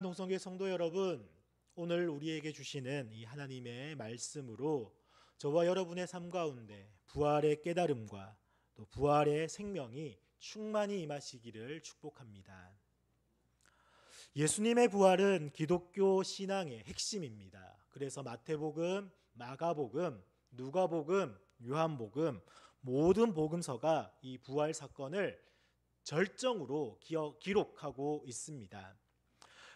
동성교회 성도 여러분, 오늘 우리에게 주시는 이 하나님의 말씀으로 저와 여러분의 삶 가운데 부활의 깨달음과 또 부활의 생명이 충만히 임하시기를 축복합니다. 예수님의 부활은 기독교 신앙의 핵심입니다. 그래서 마태복음, 마가복음, 누가복음, 요한복음 모든 복음서가 이 부활 사건을 절정으로 기록하고 있습니다.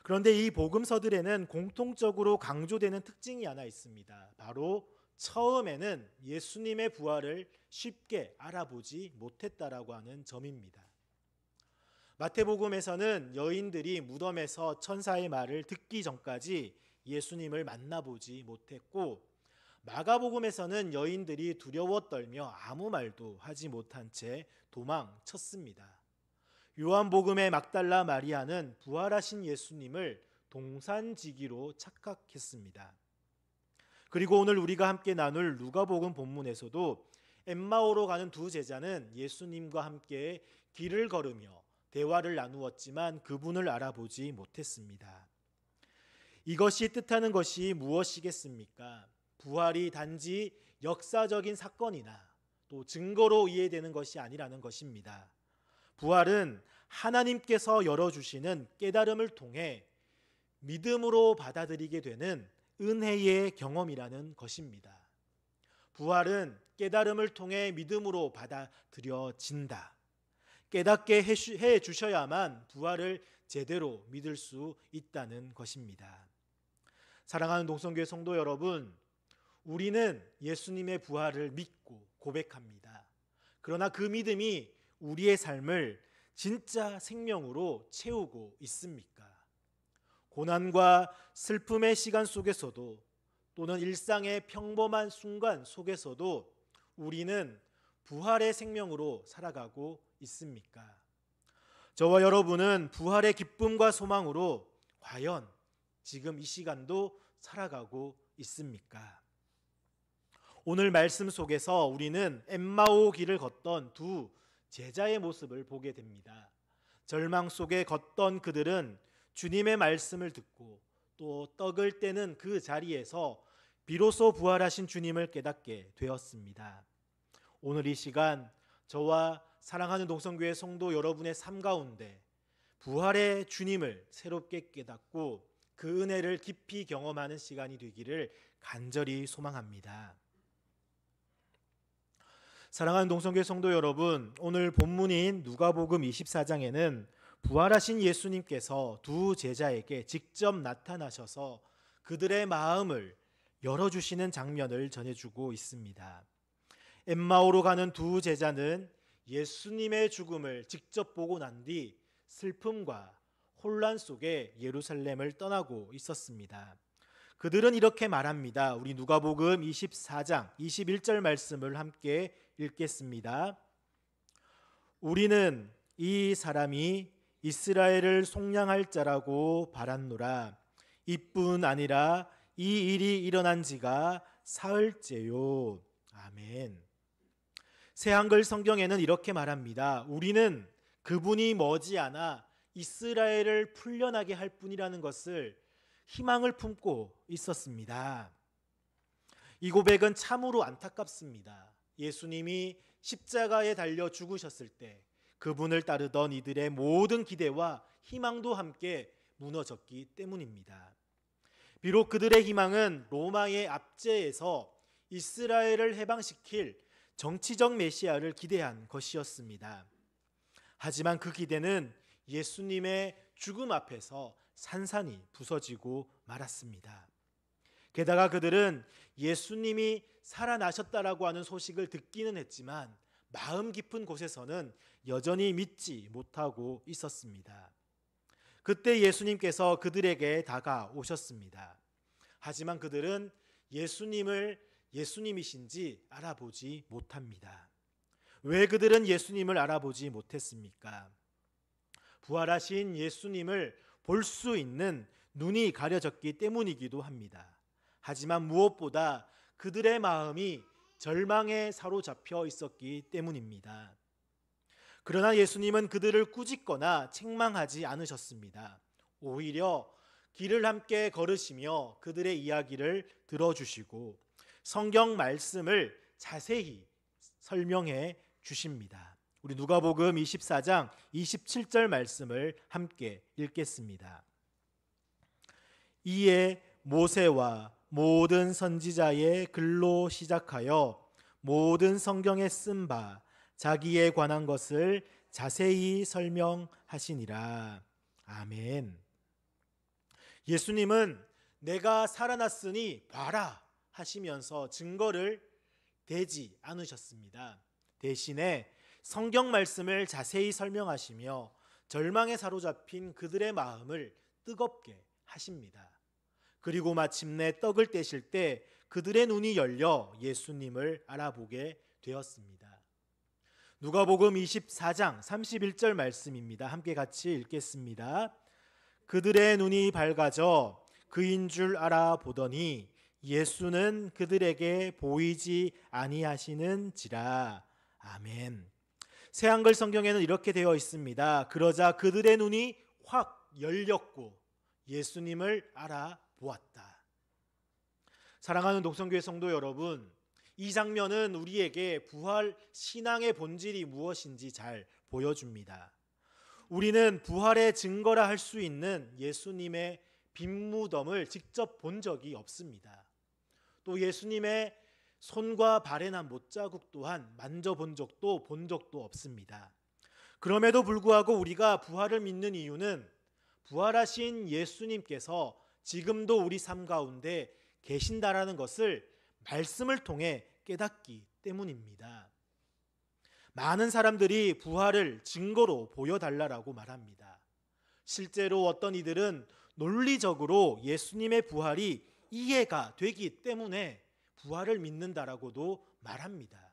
그런데 이 복음서들에는 공통적으로 강조되는 특징이 하나 있습니다. 바로 처음에는 예수님의 부활을 쉽게 알아보지 못했다라고 하는 점입니다. 마태복음에서는 여인들이 무덤에서 천사의 말을 듣기 전까지 예수님을 만나보지 못했고, 마가복음에서는 여인들이 두려워 떨며 아무 말도 하지 못한 채 도망쳤습니다. 요한복음의 막달라 마리아는 부활하신 예수님을 동산지기로 착각했습니다. 그리고 오늘 우리가 함께 나눌 누가복음 본문에서도 엠마오로 가는 두 제자는 예수님과 함께 길을 걸으며 대화를 나누었지만 그분을 알아보지 못했습니다. 이것이 뜻하는 것이 무엇이겠습니까? 부활이 단지 역사적인 사건이나 또 증거로 이해되는 것이 아니라는 것입니다. 부활은 하나님께서 열어주시는 깨달음을 통해 믿음으로 받아들이게 되는 은혜의 경험이라는 것입니다. 부활은 깨달음을 통해 믿음으로 받아들여진다. 깨닫게 해 주셔야만 부활을 제대로 믿을 수 있다는 것입니다. 사랑하는 동성교회 성도 여러분, 우리는 예수님의 부활을 믿고 고백합니다. 그러나 그 믿음이 우리의 삶을 진짜 생명으로 채우고 있습니까? 고난과 슬픔의 시간 속에서도 또는 일상의 평범한 순간 속에서도 우리는 부활의 생명으로 살아가고 있습니까? 저와 여러분은 부활의 기쁨과 소망으로 과연 지금 이 시간도 살아가고 있습니까? 오늘 말씀 속에서 우리는 엠마오 길을 걷던 두 제자의 모습을 보게 됩니다. 절망 속에 걷던 그들은 주님의 말씀을 듣고 또 떡을 떼는 그 자리에서 비로소 부활하신 주님을 깨닫게 되었습니다. 오늘 이 시간 저와 사랑하는 동성교회 성도 여러분의 삶 가운데 부활의 주님을 새롭게 깨닫고 그 은혜를 깊이 경험하는 시간이 되기를 간절히 소망합니다. 사랑하는 동성교회 성도 여러분, 오늘 본문인 누가복음 24장에는 부활하신 예수님께서 두 제자에게 직접 나타나셔서 그들의 마음을 열어주시는 장면을 전해주고 있습니다. 엠마오로 가는 두 제자는 예수님의 죽음을 직접 보고 난 뒤 슬픔과 혼란 속에 예루살렘을 떠나고 있었습니다. 그들은 이렇게 말합니다. 우리 누가복음 24장 21절 말씀을 함께 읽겠습니다. 우리는 이 사람이 이스라엘을 속량할 자라고 바랐노라. 이뿐 아니라 이 일이 일어난 지가 사흘째요. 아멘. 새 한글 성경에는 이렇게 말합니다. 우리는 그분이 머지않아 이스라엘을 풀려나게 할 뿐이라는 것을 희망을 품고 있었습니다. 이 고백은 참으로 안타깝습니다. 예수님이 십자가에 달려 죽으셨을 때 그분을 따르던 이들의 모든 기대와 희망도 함께 무너졌기 때문입니다. 비록 그들의 희망은 로마의 압제에서 이스라엘을 해방시킬 정치적 메시아를 기대한 것이었습니다. 하지만 그 기대는 예수님의 죽음 앞에서 산산이 부서지고 말았습니다. 게다가 그들은 예수님이 살아나셨다라고 하는 소식을 듣기는 했지만 마음 깊은 곳에서는 여전히 믿지 못하고 있었습니다. 그때 예수님께서 그들에게 다가오셨습니다. 하지만 그들은 예수님을 예수님이신지 알아보지 못합니다. 왜 그들은 예수님을 알아보지 못했습니까? 부활하신 예수님을 볼 수 있는 눈이 가려졌기 때문이기도 합니다. 하지만 무엇보다 그들의 마음이 절망에 사로잡혀 있었기 때문입니다. 그러나 예수님은 그들을 꾸짖거나 책망하지 않으셨습니다. 오히려 길을 함께 걸으시며 그들의 이야기를 들어주시고 성경 말씀을 자세히 설명해 주십니다. 우리 누가복음 24장 27절 말씀을 함께 읽겠습니다. 이에 모세와 모든 선지자의 글로 시작하여 모든 성경에 쓴 바 자기에 관한 것을 자세히 설명하시니라. 아멘. 예수님은 내가 살아났으니 봐라 하시면서 증거를 대지 않으셨습니다. 대신에 성경 말씀을 자세히 설명하시며 절망에 사로잡힌 그들의 마음을 뜨겁게 하십니다. 그리고 마침내 떡을 떼실 때 그들의 눈이 열려 예수님을 알아보게 되었습니다. 누가복음 24장 31절 말씀입니다. 함께 같이 읽겠습니다. 그들의 눈이 밝아져 그인 줄 알아보더니 예수는 그들에게 보이지 아니하시는지라. 아멘. 새한글 성경에는 이렇게 되어 있습니다. 그러자 그들의 눈이 확 열렸고 예수님을 알아보았다. 사랑하는 독성교회 성도 여러분, 이 장면은 우리에게 부활 신앙의 본질이 무엇인지 잘 보여줍니다. 우리는 부활의 증거라 할 수 있는 예수님의 빈무덤을 직접 본 적이 없습니다. 또 예수님의 손과 발에 난 못자국 또한 만져본 적도 본 적도 없습니다. 그럼에도 불구하고 우리가 부활을 믿는 이유는 부활하신 예수님께서 지금도 우리 삶 가운데 계신다라는 것을 말씀을 통해 깨닫기 때문입니다. 많은 사람들이 부활을 증거로 보여달라고 말합니다. 실제로 어떤 이들은 논리적으로 예수님의 부활이 이해가 되기 때문에 부활을 믿는다라고도 말합니다.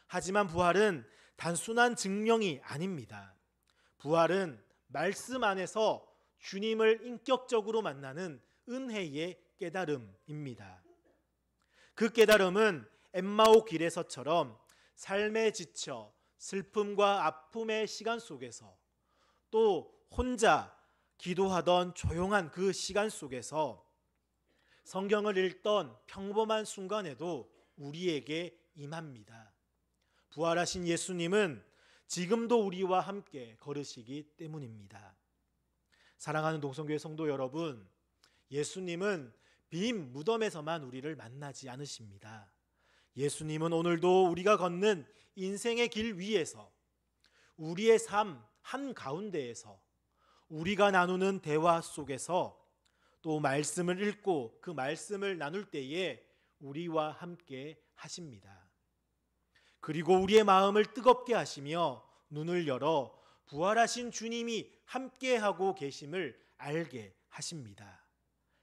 하지만 부활은 단순한 증명이 아닙니다. 부활은 말씀 안에서 주님을 인격적으로 만나는 은혜의 깨달음입니다. 그 깨달음은 엠마오 길에서처럼 삶에 지쳐 슬픔과 아픔의 시간 속에서 또 혼자 기도하던 조용한 그 시간 속에서 성경을 읽던 평범한 순간에도 우리에게 임합니다. 부활하신 예수님은 지금도 우리와 함께 걸으시기 때문입니다. 사랑하는 동성교회 성도 여러분, 예수님은 빈 무덤에서만 우리를 만나지 않으십니다. 예수님은 오늘도 우리가 걷는 인생의 길 위에서, 우리의 삶 한가운데에서, 우리가 나누는 대화 속에서, 또 말씀을 읽고 그 말씀을 나눌 때에 우리와 함께 하십니다. 그리고 우리의 마음을 뜨겁게 하시며 눈을 열어 부활하신 주님이 함께하고 계심을 알게 하십니다.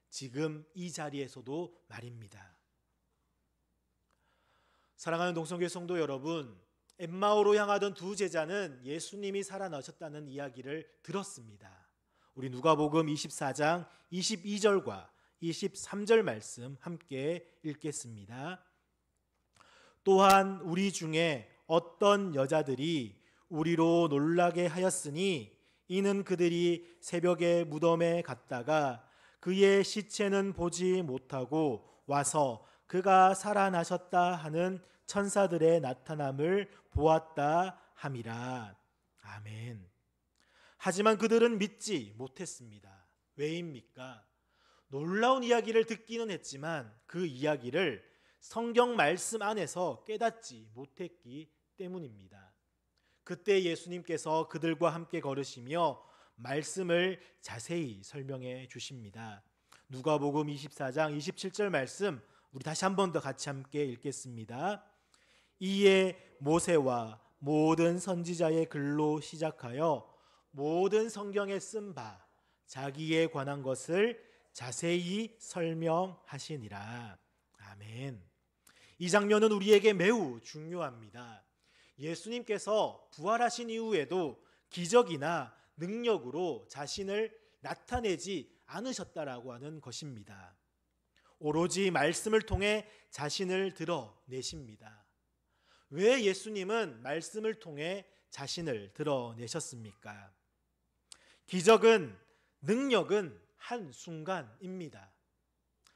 지금 이 자리에서도 말입니다. 사랑하는 동성교회 성도 여러분, 엠마오로 향하던 두 제자는 예수님이 살아나셨다는 이야기를 들었습니다. 우리 누가복음 24장 22절과 23절 말씀 함께 읽겠습니다. 또한 우리 중에 어떤 여자들이 우리로 놀라게 하였으니 이는 그들이 새벽에 무덤에 갔다가 그의 시체는 보지 못하고 와서 그가 살아나셨다 하는 천사들의 나타남을 보았다 함이라. 아멘. 하지만 그들은 믿지 못했습니다. 왜입니까? 놀라운 이야기를 듣기는 했지만 그 이야기를 성경 말씀 안에서 깨닫지 못했기 때문입니다. 그때 예수님께서 그들과 함께 걸으시며 말씀을 자세히 설명해 주십니다. 누가복음 24장 27절 말씀 우리 다시 한 번 더 같이 함께 읽겠습니다. 이에 모세와 모든 선지자의 글로 시작하여 모든 성경에 쓴 바 자기에 관한 것을 자세히 설명하시니라. 아멘. 이 장면은 우리에게 매우 중요합니다. 예수님께서 부활하신 이후에도 기적이나 능력으로 자신을 나타내지 않으셨다라고 하는 것입니다. 오로지 말씀을 통해 자신을 드러내십니다. 왜 예수님은 말씀을 통해 자신을 드러내셨습니까? 기적은, 능력은 한순간입니다.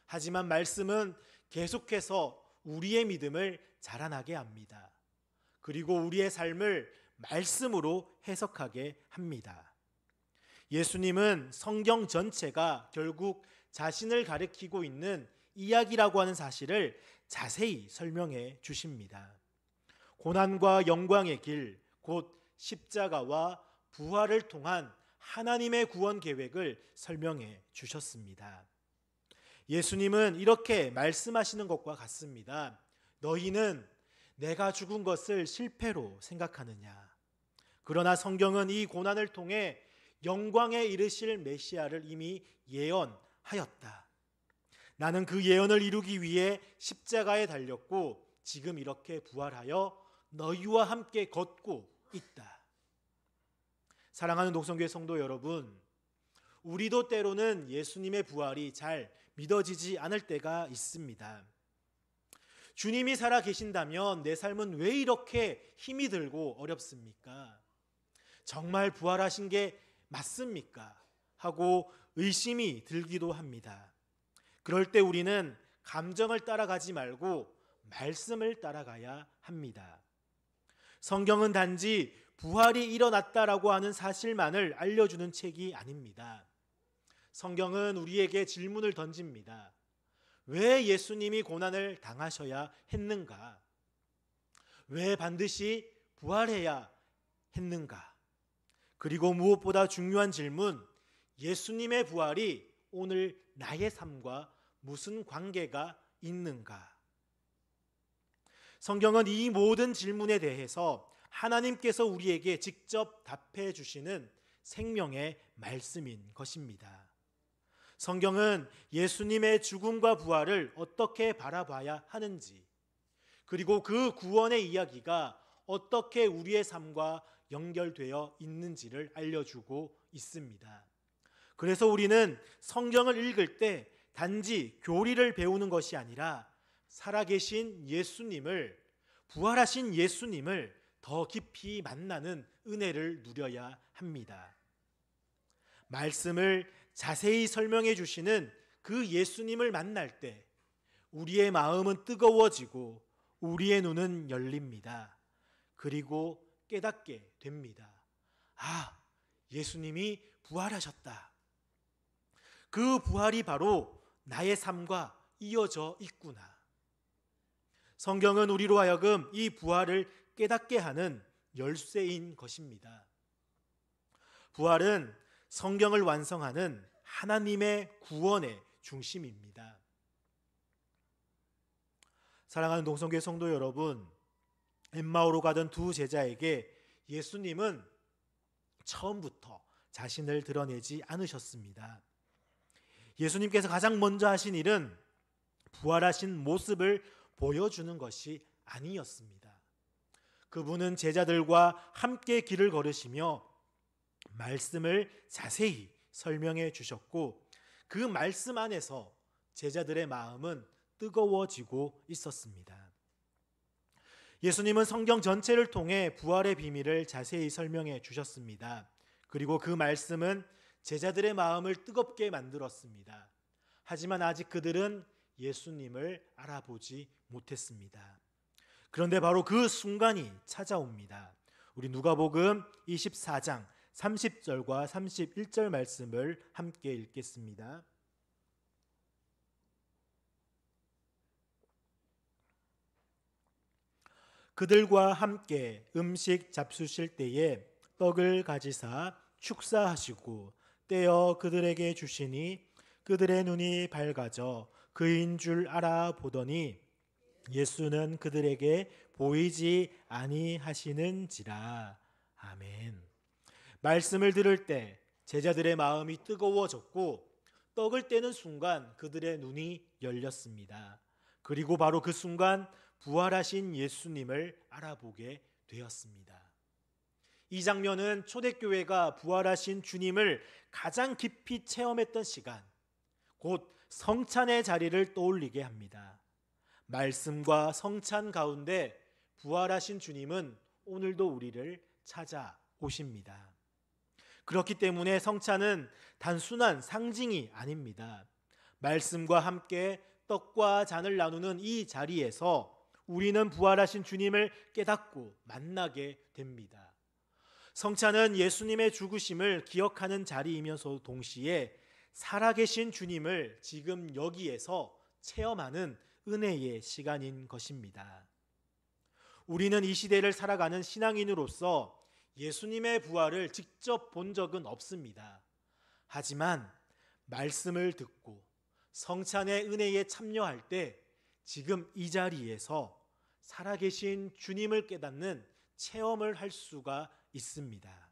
하지만 말씀은 계속해서 우리의 믿음을 자라나게 합니다. 그리고 우리의 삶을 말씀으로 해석하게 합니다. 예수님은 성경 전체가 결국 자신을 가리키고 있는 이야기라고 하는 사실을 자세히 설명해 주십니다. 고난과 영광의 길, 곧 십자가와 부활을 통한 하나님의 구원 계획을 설명해 주셨습니다. 예수님은 이렇게 말씀하시는 것과 같습니다. 너희는 내가 죽은 것을 실패로 생각하느냐? 그러나 성경은 이 고난을 통해 영광에 이르실 메시아를 이미 예언하였다. 나는 그 예언을 이루기 위해 십자가에 달렸고 지금 이렇게 부활하여 너희와 함께 걷고 있다. 사랑하는 녹성교회 성도 여러분, 우리도 때로는 예수님의 부활이 잘 믿어지지 않을 때가 있습니다. 주님이 살아 계신다면 내 삶은 왜 이렇게 힘이 들고 어렵습니까? 정말 부활하신 게 맞습니까? 하고 의심이 들기도 합니다. 그럴 때 우리는 감정을 따라가지 말고 말씀을 따라가야 합니다. 성경은 단지 부활이 일어났다라고 하는 사실만을 알려주는 책이 아닙니다. 성경은 우리에게 질문을 던집니다. 왜 예수님이 고난을 당하셔야 했는가? 왜 반드시 부활해야 했는가? 그리고 무엇보다 중요한 질문, 예수님의 부활이 오늘 나의 삶과 무슨 관계가 있는가? 성경은 이 모든 질문에 대해서 하나님께서 우리에게 직접 답해 주시는 생명의 말씀인 것입니다. 성경은 예수님의 죽음과 부활을 어떻게 바라봐야 하는지, 그리고 그 구원의 이야기가 어떻게 우리의 삶과 연결되어 있는지를 알려주고 있습니다. 그래서 우리는 성경을 읽을 때 단지 교리를 배우는 것이 아니라 살아계신 예수님을, 부활하신 예수님을 더 깊이 만나는 은혜를 누려야 합니다. 말씀을 자세히 설명해 주시는 그 예수님을 만날 때 우리의 마음은 뜨거워지고 우리의 눈은 열립니다. 그리고 깨닫게 됩니다. 아, 예수님이 부활하셨다. 그 부활이 바로 나의 삶과 이어져 있구나. 성경은 우리로 하여금 이 부활을 깨닫게 하는 열쇠인 것입니다. 부활은 성경을 완성하는 하나님의 구원의 중심입니다. 사랑하는 동성교회 성도 여러분, 엠마오로 가던 두 제자에게 예수님은 처음부터 자신을 드러내지 않으셨습니다. 예수님께서 가장 먼저 하신 일은 부활하신 모습을 보여주는 것이 아니었습니다. 그분은 제자들과 함께 길을 걸으시며 말씀을 자세히 설명해 주셨고 그 말씀 안에서 제자들의 마음은 뜨거워지고 있었습니다. 예수님은 성경 전체를 통해 부활의 비밀을 자세히 설명해 주셨습니다. 그리고 그 말씀은 제자들의 마음을 뜨겁게 만들었습니다. 하지만 아직 그들은 예수님을 알아보지 못했습니다. 그런데 바로 그 순간이 찾아옵니다. 우리 누가복음 24장 30절과 31절 말씀을 함께 읽겠습니다. 그들과 함께 음식 잡수실 때에 떡을 가지사 축사하시고 떼어 그들에게 주시니 그들의 눈이 밝아져 그인 줄 알아보더니 예수는 그들에게 보이지 아니하시는지라. 아멘. 말씀을 들을 때 제자들의 마음이 뜨거워졌고 떡을 떼는 순간 그들의 눈이 열렸습니다. 그리고 바로 그 순간 부활하신 예수님을 알아보게 되었습니다. 이 장면은 초대교회가 부활하신 주님을 가장 깊이 체험했던 시간, 곧 성찬의 자리를 떠올리게 합니다. 말씀과 성찬 가운데 부활하신 주님은 오늘도 우리를 찾아오십니다. 그렇기 때문에 성찬은 단순한 상징이 아닙니다. 말씀과 함께 떡과 잔을 나누는 이 자리에서 우리는 부활하신 주님을 깨닫고 만나게 됩니다. 성찬은 예수님의 죽으심을 기억하는 자리이면서 동시에 살아계신 주님을 지금 여기에서 체험하는 은혜의 시간인 것입니다. 우리는 이 시대를 살아가는 신앙인으로서 예수님의 부활을 직접 본 적은 없습니다. 하지만 말씀을 듣고 성찬의 은혜에 참여할 때 지금 이 자리에서 살아계신 주님을 깨닫는 체험을 할 수가 있습니다.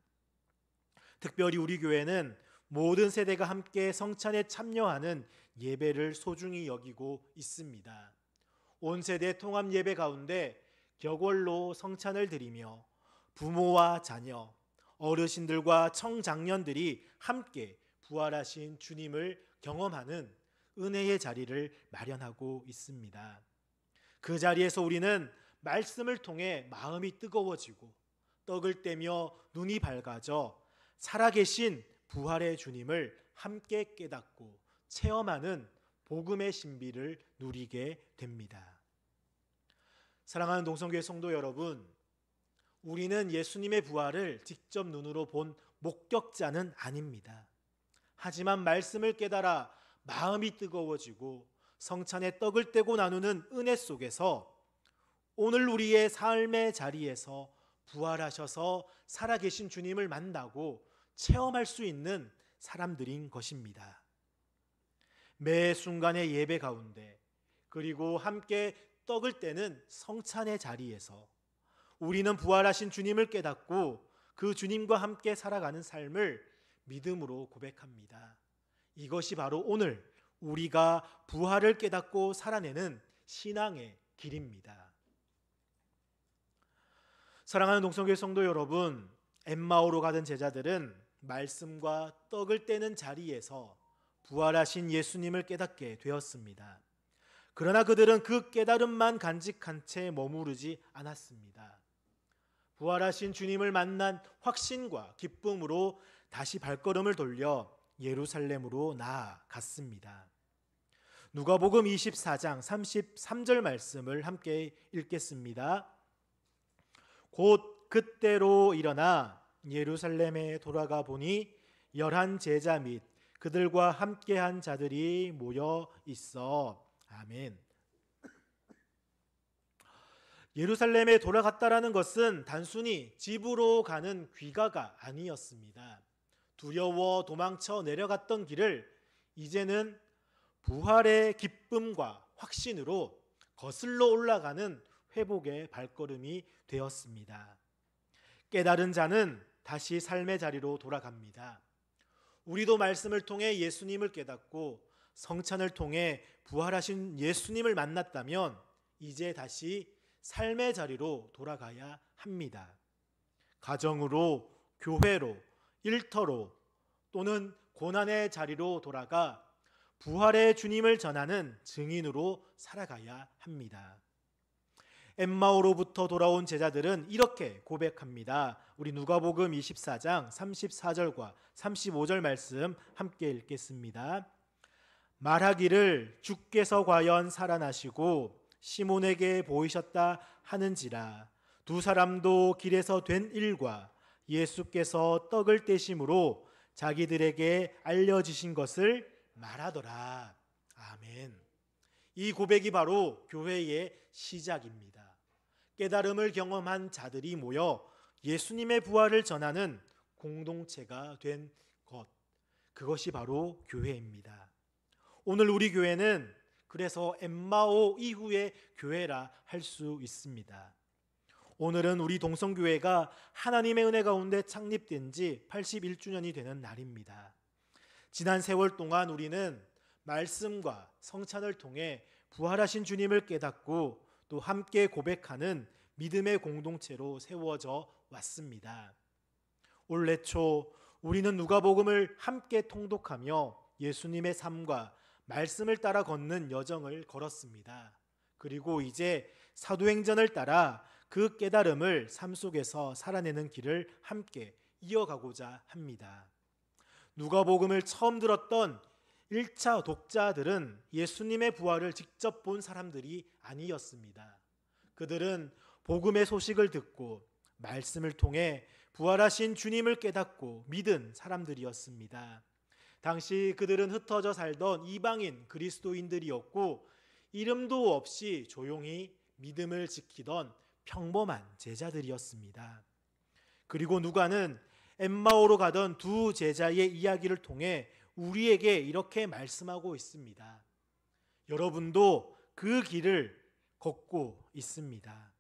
특별히 우리 교회는 모든 세대가 함께 성찬에 참여하는 예배를 소중히 여기고 있습니다. 온 세대 통합 예배 가운데 격월로 성찬을 드리며 부모와 자녀, 어르신들과 청장년들이 함께 부활하신 주님을 경험하는 은혜의 자리를 마련하고 있습니다. 그 자리에서 우리는 말씀을 통해 마음이 뜨거워지고 떡을 떼며 눈이 밝아져 살아계신 부활의 주님을 함께 깨닫고 체험하는 복음의 신비를 누리게 됩니다. 사랑하는 동성교회 성도 여러분, 우리는 예수님의 부활을 직접 눈으로 본 목격자는 아닙니다. 하지만 말씀을 깨달아 마음이 뜨거워지고 성찬의 떡을 떼고 나누는 은혜 속에서 오늘 우리의 삶의 자리에서 부활하셔서 살아계신 주님을 만나고 체험할 수 있는 사람들인 것입니다. 매 순간의 예배 가운데 그리고 함께 떡을 떼는 성찬의 자리에서 우리는 부활하신 주님을 깨닫고 그 주님과 함께 살아가는 삶을 믿음으로 고백합니다. 이것이 바로 오늘 우리가 부활을 깨닫고 살아내는 신앙의 길입니다. 사랑하는 동성교회 성도 여러분, 엠마오로 가던 제자들은 말씀과 떡을 떼는 자리에서 부활하신 예수님을 깨닫게 되었습니다. 그러나 그들은 그 깨달음만 간직한 채 머무르지 않았습니다. 부활하신 주님을 만난 확신과 기쁨으로 다시 발걸음을 돌려 예루살렘으로 나아갔습니다. 누가복음 24장 33절 말씀을 함께 읽겠습니다. 곧 그때로 일어나 예루살렘에 돌아가 보니 11 제자 및 그들과 함께한 자들이 모여 있어. 아멘. 예루살렘에 돌아갔다라는 것은 단순히 집으로 가는 귀가가 아니었습니다. 두려워 도망쳐 내려갔던 길을 이제는 부활의 기쁨과 확신으로 거슬러 올라가는 회복의 발걸음이 되었습니다. 깨달은 자는 다시 삶의 자리로 돌아갑니다. 우리도 말씀을 통해 예수님을 깨닫고 성찬을 통해 부활하신 예수님을 만났다면 이제 다시 삶의 자리로 돌아가야 합니다. 가정으로, 교회로, 일터로 또는 고난의 자리로 돌아가 부활의 주님을 전하는 증인으로 살아가야 합니다. 엠마오로부터 돌아온 제자들은 이렇게 고백합니다. 우리 누가복음 24장 34절과 35절 말씀 함께 읽겠습니다. 말하기를 주께서 과연 살아나시고 시몬에게 보이셨다 하는지라. 두 사람도 길에서 된 일과 예수께서 떡을 떼심으로 자기들에게 알려주신 것을 말하더라. 아멘. 이 고백이 바로 교회의 시작입니다. 깨달음을 경험한 자들이 모여 예수님의 부활을 전하는 공동체가 된 것, 그것이 바로 교회입니다. 오늘 우리 교회는 그래서 엠마오 이후의 교회라 할 수 있습니다. 오늘은 우리 동성교회가 하나님의 은혜 가운데 창립된 지 81주년이 되는 날입니다. 지난 세월 동안 우리는 말씀과 성찬을 통해 부활하신 주님을 깨닫고 또 함께 고백하는 믿음의 공동체로 세워져 왔습니다. 올해 초 우리는 누가복음을 함께 통독하며 예수님의 삶과 말씀을 따라 걷는 여정을 걸었습니다. 그리고 이제 사도행전을 따라 그 깨달음을 삶 속에서 살아내는 길을 함께 이어가고자 합니다. 누가복음을 처음 들었던 1차 독자들은 예수님의 부활을 직접 본 사람들이 아니었습니다. 그들은 복음의 소식을 듣고 말씀을 통해 부활하신 주님을 깨닫고 믿은 사람들이었습니다. 당시 그들은 흩어져 살던 이방인 그리스도인들이었고 이름도 없이 조용히 믿음을 지키던 평범한 제자들이었습니다. 그리고 누가는 엠마오로 가던 두 제자의 이야기를 통해 우리에게 이렇게 말씀하고 있습니다. 여러분도 그 길을 걷고 있습니다.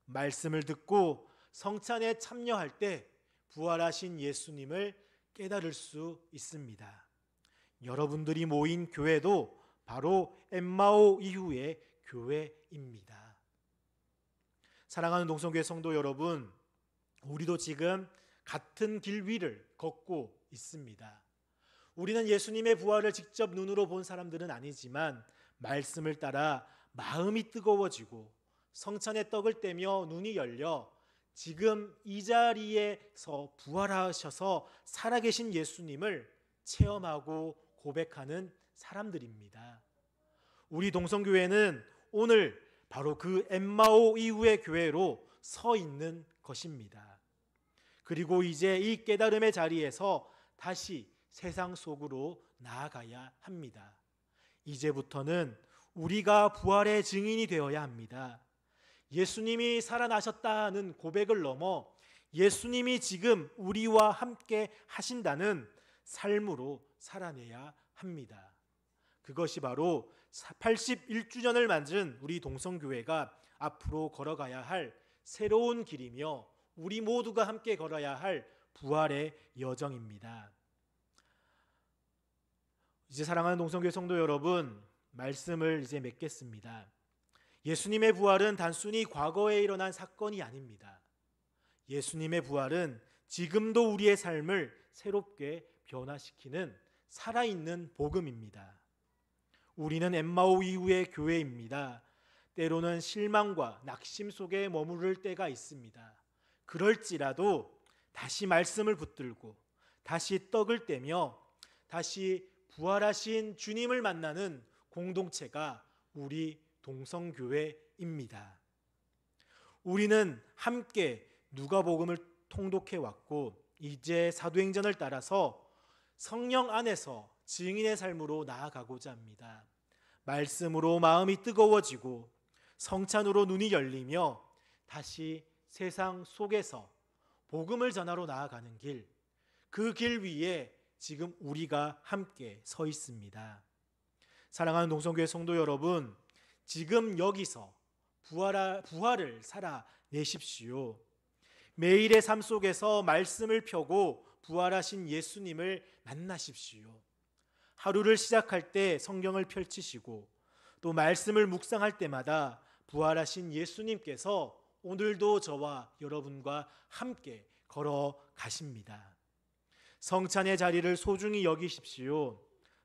말씀을 듣고 성찬에 참여할 때 부활하신 예수님을 깨달을 수 있습니다. 여러분들이 모인 교회도 바로 엠마오 이후의 교회입니다. 사랑하는 동성교회 성도 여러분, 우리도 지금 같은 길 위를 걷고 있습니다. 우리는 예수님의 부활을 직접 눈으로 본 사람들은 아니지만 말씀을 따라 마음이 뜨거워지고 성찬의 떡을 떼며 눈이 열려 지금 이 자리에서 부활하셔서 살아계신 예수님을 체험하고 고백하는 사람들입니다. 우리 동성교회는 오늘 바로 그 엠마오 이후의 교회로 서 있는 것입니다. 그리고 이제 이 깨달음의 자리에서 다시 세상 속으로 나아가야 합니다. 이제부터는 우리가 부활의 증인이 되어야 합니다. 예수님이 살아나셨다는 고백을 넘어 예수님이 지금 우리와 함께 하신다는 삶으로 살아내야 합니다. 그것이 바로 81주년을 맞은 우리 동성교회가 앞으로 걸어가야 할 새로운 길이며 우리 모두가 함께 걸어야 할 부활의 여정입니다. 이제 사랑하는 동성교회 성도 여러분, 말씀을 이제 맺겠습니다. 예수님의 부활은 단순히 과거에 일어난 사건이 아닙니다. 예수님의 부활은 지금도 우리의 삶을 새롭게 변화시키는 살아있는 복음입니다. 우리는 엠마오 이후의 교회입니다. 때로는 실망과 낙심 속에 머무를 때가 있습니다. 그럴지라도 다시 말씀을 붙들고 다시 떡을 떼며 다시 부활하신 주님을 만나는 공동체가 우리 동성교회입니다. 우리는 함께 누가복음을 통독해 왔고 이제 사도행전을 따라서 성령 안에서 증인의 삶으로 나아가고자 합니다. 말씀으로 마음이 뜨거워지고 성찬으로 눈이 열리며 다시 세상 속에서 복음을 전하러 나아가는 길, 그 길 위에 지금 우리가 함께 서 있습니다. 사랑하는 동성교회 성도 여러분, 지금 여기서 부활을 살아내십시오. 매일의 삶 속에서 말씀을 펴고 부활하신 예수님을 만나십시오. 하루를 시작할 때 성경을 펼치시고 또 말씀을 묵상할 때마다 부활하신 예수님께서 오늘도 저와 여러분과 함께 걸어가십니다. 성찬의 자리를 소중히 여기십시오.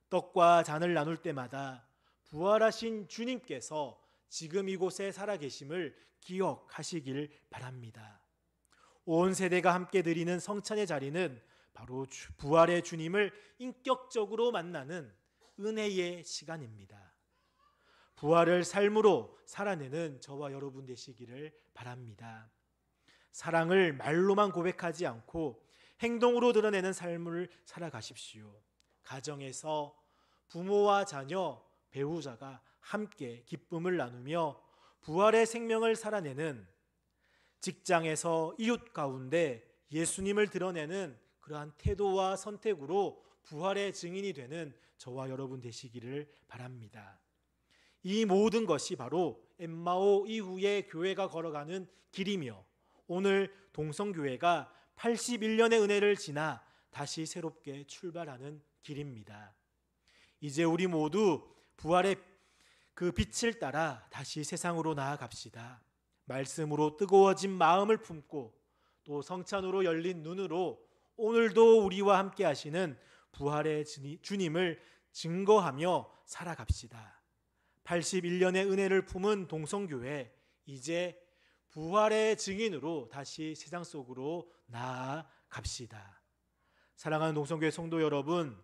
떡과 잔을 나눌 때마다 부활하신 주님께서 지금 이곳에 살아계심을 기억하시길 바랍니다. 온 세대가 함께 드리는 성찬의 자리는 바로 부활의 주님을 인격적으로 만나는 은혜의 시간입니다. 부활을 삶으로 살아내는 저와 여러분 되시기를 바랍니다. 사랑을 말로만 고백하지 않고 행동으로 드러내는 삶을 살아가십시오. 가정에서 부모와 자녀, 배우자가 함께 기쁨을 나누며 부활의 생명을 살아내는, 직장에서 이웃 가운데 예수님을 드러내는 그러한 태도와 선택으로 부활의 증인이 되는 저와 여러분 되시기를 바랍니다. 이 모든 것이 바로 엠마오 이후의 교회가 걸어가는 길이며 오늘 동성교회가 81년의 은혜를 지나 다시 새롭게 출발하는 길입니다. 이제 우리 모두 부활의 그 빛을 따라 다시 세상으로 나아갑시다. 말씀으로 뜨거워진 마음을 품고 또 성찬으로 열린 눈으로 오늘도 우리와 함께 하시는 부활의 주님을 증거하며 살아갑시다. 81년의 은혜를 품은 동성교회, 이제 부활의 증인으로 다시 세상 속으로 나아갑시다. 갑시다. 사랑하는 농성교회 성도 여러분,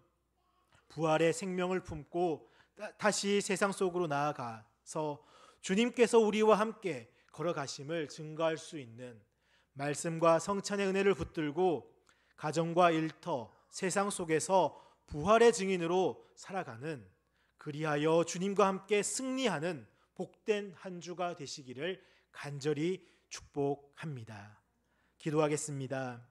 부활의 생명을 품고 다시 세상 속으로 나아가서 주님께서 우리와 함께 걸어가심을 증거할 수 있는 말씀과 성찬의 은혜를 붙들고 가정과 일터, 세상 속에서 부활의 증인으로 살아가는, 그리하여 주님과 함께 승리하는 복된 한 주가 되시기를 간절히 축복합니다. 기도하겠습니다.